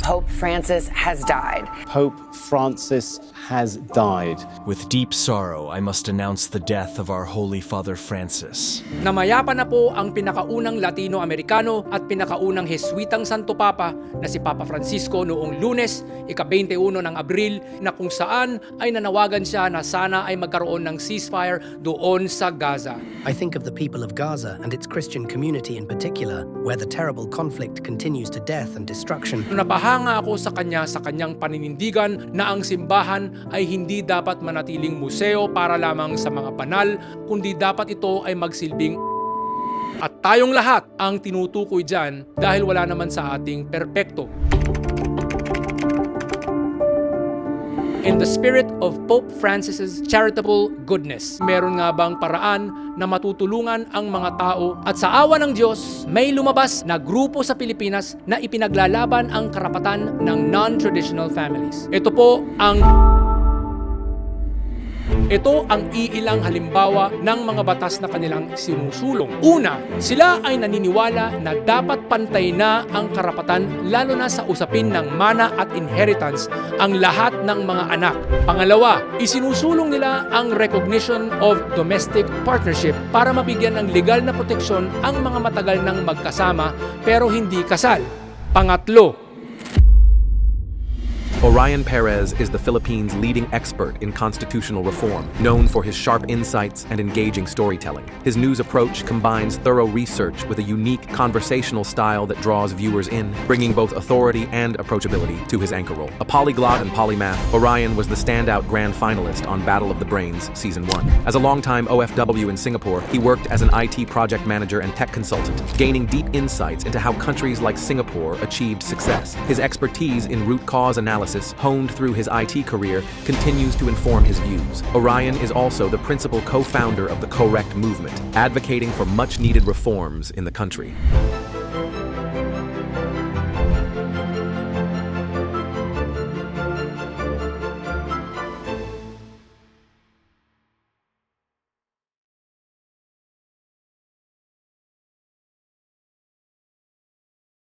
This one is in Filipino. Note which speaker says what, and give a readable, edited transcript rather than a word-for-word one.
Speaker 1: Pope Francis has died.
Speaker 2: Pope Francis has died.
Speaker 3: With deep sorrow, I must announce the death of our Holy Father Francis.
Speaker 4: Namayapa na po ang pinakaunang Latino-Amerikano at pinakaunang Jesuitang Santo Papa na si Papa Francisco noong Lunes, ika-21 ng Abril, na kung saan ay nanawagan siya na sana ay magkaroon ng ceasefire doon sa Gaza.
Speaker 5: I think of the people of Gaza and its Christian community in particular, where the terrible conflict continues to death and destruction.
Speaker 4: Napahanga ako sa kanyang paninindigan na ang simbahan ay hindi dapat manatiling museo para lamang sa mga banal, kundi dapat ito ay magsilbing at tayong lahat ang tinutukoy dyan dahil wala naman sa ating perpekto. In the spirit of Pope Francis's charitable goodness, meron nga bang paraan na matutulungan ang mga tao? At sa awa ng Diyos, may lumabas na grupo sa Pilipinas na ipinaglalaban ang karapatan ng non-traditional families. Ito ang iilang halimbawa ng mga batas na kanilang sinusulong. Una, sila ay naniniwala na dapat pantay na ang karapatan lalo na sa usapin ng mana at inheritance ang lahat ng mga anak. Pangalawa, isinusulong nila ang recognition of domestic partnership para mabigyan ng legal na proteksyon ang mga matagal nang magkasama pero hindi kasal. Pangatlo,
Speaker 6: Orion Perez is the Philippines' leading expert in constitutional reform, known for his sharp insights and engaging storytelling. His news approach combines thorough research with a unique conversational style that draws viewers in, bringing both authority and approachability to his anchor role. A polyglot and polymath, Orion was the standout grand finalist on Battle of the Brains Season 1. As a longtime OFW in Singapore, he worked as an IT project manager and tech consultant, gaining deep insights into how countries like Singapore achieved success. His expertise in root cause analysis, honed through his IT career, continues to inform his views. Orion is also the principal co-founder of the Correct movement, advocating for much-needed reforms in the country.